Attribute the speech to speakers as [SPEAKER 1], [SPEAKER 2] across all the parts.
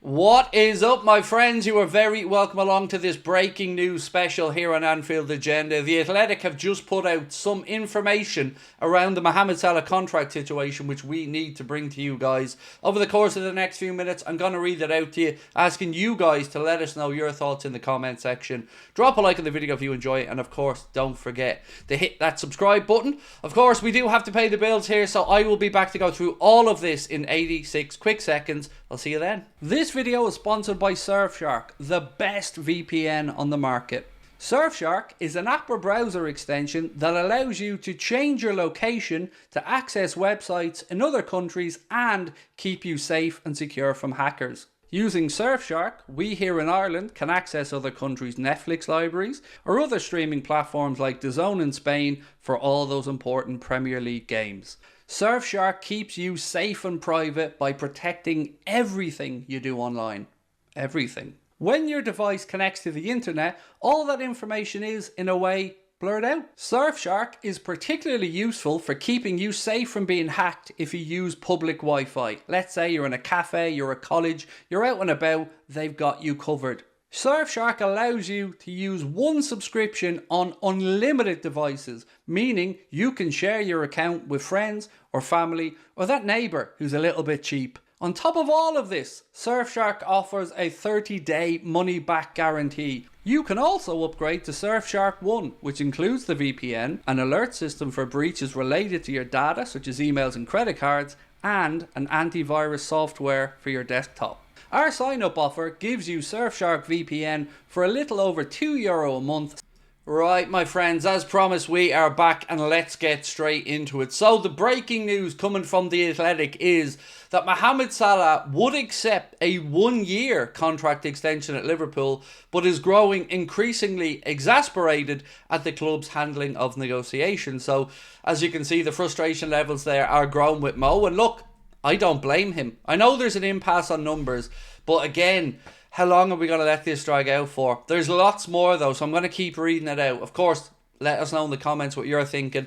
[SPEAKER 1] What is up, my friends? You are very welcome along to this breaking news special here on Anfield Agenda. The Athletic have just put out some information around the Mohamed Salah contract situation, which we need to bring to you guys. Over the course of the next few minutes, I'm going to read it out to you, asking you guys to let us know your thoughts in the comment section. Drop a like on the video if you enjoy it, and of course, don't forget to hit that subscribe button. Of course, we do have to pay the bills here, so I will be back to go through all of this in 86 quick seconds. I'll see you then. This video is sponsored by Surfshark, the best VPN on the market. Surfshark is an app or browser extension that allows you to change your location to access websites in other countries and keep you safe and secure from hackers. Using Surfshark, we here in Ireland can access other countries' Netflix libraries or other streaming platforms like DAZN in Spain for all those important Premier League games. Surfshark keeps you safe and private by protecting everything you do online. Everything. When your device connects to the internet, all that information is, in a way, blurred out. Surfshark is particularly useful for keeping you safe from being hacked if you use public Wi-Fi. Let's say you're in a cafe, you're at college, you're out and about, they've got you covered. Surfshark allows you to use one subscription on unlimited devices, meaning you can share your account with friends or family or that neighbour who's a little bit cheap. On top of all of this, Surfshark offers a 30-day money-back guarantee. You can also upgrade to Surfshark One, which includes the VPN, an alert system for breaches related to your data, such as emails and credit cards, and an antivirus software for your desktop. Our sign-up offer gives you Surfshark VPN for a little over €2 a month. Right, my friends, as promised, we are back and let's get straight into it. So the breaking news coming from The Athletic is that Mohamed Salah would accept a one-year contract extension at Liverpool, but is growing increasingly exasperated at the club's handling of negotiations. So, as you can see, the frustration levels there are growing with Mo. And look, I don't blame him. I know there's an impasse on numbers, but again, how long are we going to let this drag out for? There's lots more though, so I'm going to keep reading it out. Of course, let us know in the comments what you're thinking.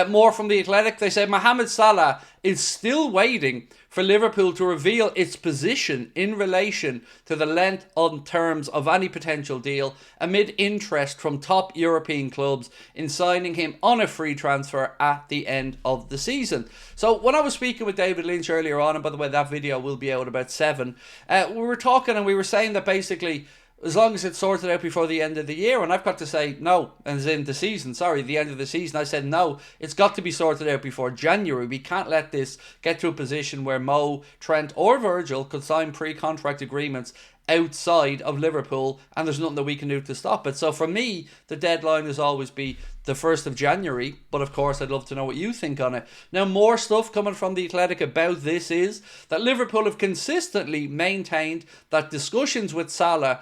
[SPEAKER 1] More from The Athletic. They say Mohamed Salah is still waiting for Liverpool to reveal its position in relation to the length and terms of any potential deal amid interest from top European clubs in signing him on a free transfer at the end of the season. So when I was speaking with David Lynch earlier on, and by the way that video will be out about 7, we were talking and we were saying that basically as long as it's sorted out before the end of the year, and I've got to say no, as in the season, the end of the season, I said no, it's got to be sorted out before January. We can't let this get to a position where Mo, Trent or Virgil could sign pre-contract agreements outside of Liverpool and there's nothing that we can do to stop it. So for me, the deadline has always be the 1st of January, but of course I'd love to know what you think on it. Now, more stuff coming from The Athletic about this is that Liverpool have consistently maintained that discussions with Salah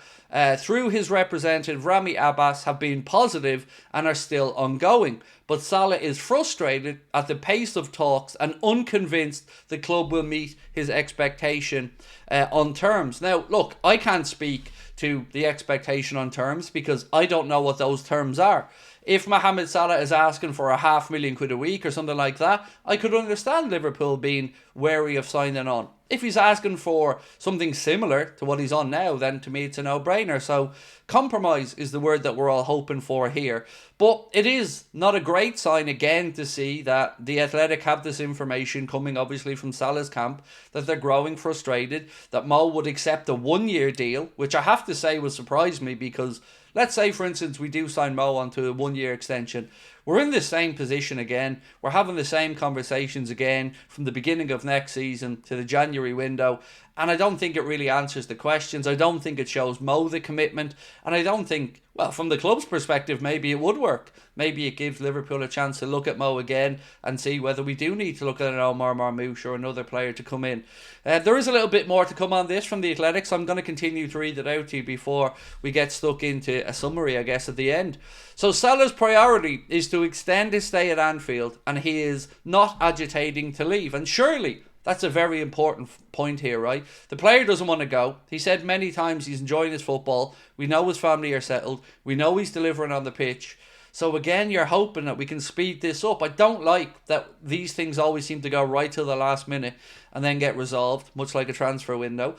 [SPEAKER 1] through his representative Rami Abbas have been positive and are still ongoing. But Salah is frustrated at the pace of talks and unconvinced the club will meet his expectation on terms. Now, look, I can't speak to the expectation on terms because I don't know what those terms are. If Mohamed Salah is asking for £500,000 a week or something like that, I could understand Liverpool being wary of signing on. If he's asking for something similar to what he's on now, then to me it's a no-brainer. So compromise is the word that we're all hoping for here. But it is not a great sign again to see that The Athletic have this information coming obviously from Salah's camp, that they're growing frustrated, that Mo would accept a one-year deal, which I have to say will surprise me because let's say, for instance, we do sign Mo onto a one-year extension. We're in the same position again. We're having the same conversations again from the beginning of next season to the January window. And I don't think it really answers the questions. I don't think it shows Mo the commitment. And I don't think, well, from the club's perspective, maybe it would work. Maybe it gives Liverpool a chance to look at Mo again and see whether we do need to look at an Omar Marmoush or another player to come in. There is a little bit more to come on this from The Athletic, so I'm going to continue to read it out to you before we get stuck into a summary, I guess, at the end. So Salah's priority is to extend his stay at Anfield, and he is not agitating to leave. And surely that's a very important point here, right? The player doesn't want to go. He said many times he's enjoying his football. We know his family are settled. We know he's delivering on the pitch. So again, you're hoping that we can speed this up. I don't like that these things always seem to go right till the last minute and then get resolved, much like a transfer window.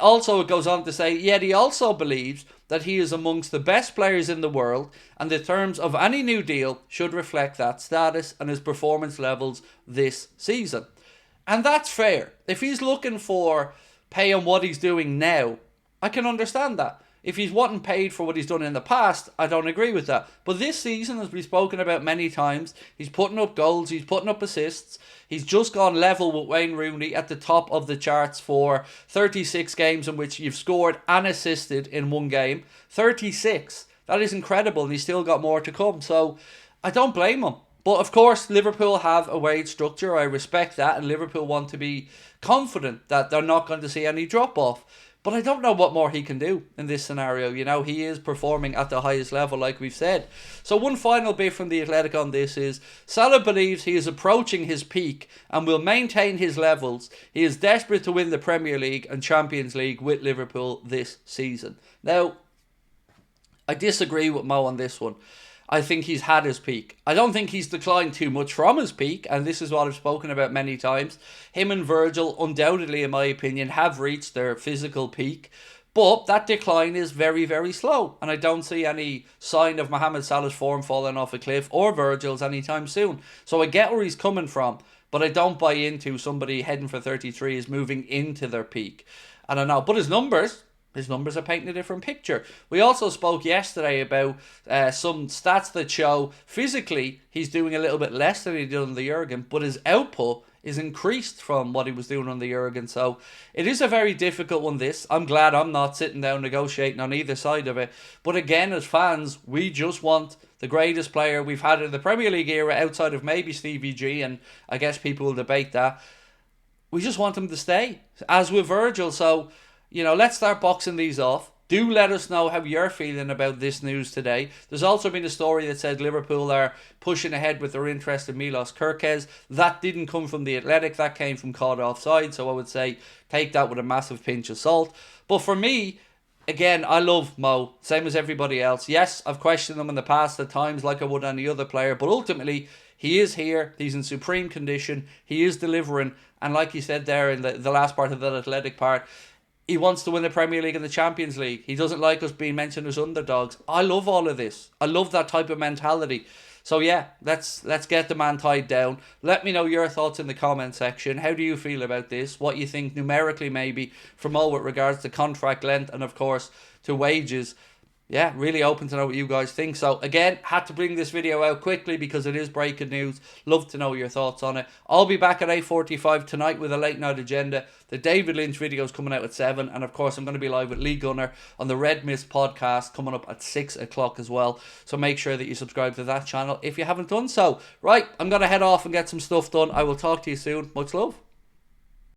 [SPEAKER 1] Also, it goes on to say, yet he also believes that he is amongst the best players in the world, and the terms of any new deal should reflect that status and his performance levels this season. And that's fair. If he's looking for pay on what he's doing now, I can understand that. If he's wanting paid for what he's done in the past, I don't agree with that. But this season, as we've spoken about many times, he's putting up goals, he's putting up assists. He's just gone level with Wayne Rooney at the top of the charts for 36 games in which you've scored and assisted in one game. 36. That is incredible, and he's still got more to come. So I don't blame him. But of course, Liverpool have a wage structure. I respect that, and Liverpool want to be confident that they're not going to see any drop-off. But I don't know what more he can do in this scenario. You know, he is performing at the highest level, like we've said. So one final bit from The Athletic on this is, Salah believes he is approaching his peak and will maintain his levels. He is desperate to win the Premier League and Champions League with Liverpool this season. Now, I disagree with Mo on this one. I think he's had his peak. I don't think he's declined too much from his peak, and this is what I've spoken about many times. Him and Virgil, undoubtedly, in my opinion, have reached their physical peak, but that decline is very, very slow, and I don't see any sign of Mohamed Salah's form falling off a cliff, or Virgil's anytime soon. So I get where he's coming from, but I don't buy into somebody heading for 33 is moving into their peak. I don't know, but his numbers are painting a different picture. We also spoke yesterday about some stats that show physically he's doing a little bit less than he did on the Jurgen, but his output is increased from what he was doing on the Jurgen. So it is a very difficult one, this. I'm glad I'm not sitting down negotiating on either side of it. But again, as fans, we just want the greatest player we've had in the Premier League era, outside of maybe Stevie G, and I guess people will debate that. We just want him to stay, as with Virgil. So, you know, let's start boxing these off. Do let us know how you're feeling about this news today. There's also been a story that said Liverpool are pushing ahead with their interest in Milos Kerkez. That didn't come from The Athletic. That came from Caught Offside. So I would say take that with a massive pinch of salt. But for me, again, I love Mo, same as everybody else. Yes, I've questioned him in the past at times like I would any other player. But ultimately, he is here. He's in supreme condition. He is delivering. And like he said there in the last part of that Athletic part, he wants to win the Premier League and the Champions League. He doesn't like us being mentioned as underdogs. I love all of this. I love that type of mentality. So yeah, let's get the man tied down. Let me know your thoughts in the comment section. How do you feel about this? What you think numerically maybe from all with regards to contract length and of course to wages. Yeah, really open to know what you guys think. So again, had to bring this video out quickly because it is breaking news. Love to know your thoughts on it. I'll be back at 8:45 tonight with a late night agenda. The David Lynch video is coming out at 7. And of course, I'm going to be live with Lee Gunner on the Red Mist podcast coming up at 6 o'clock as well. So make sure that you subscribe to that channel if you haven't done so. Right, I'm going to head off and get some stuff done. I will talk to you soon. Much love.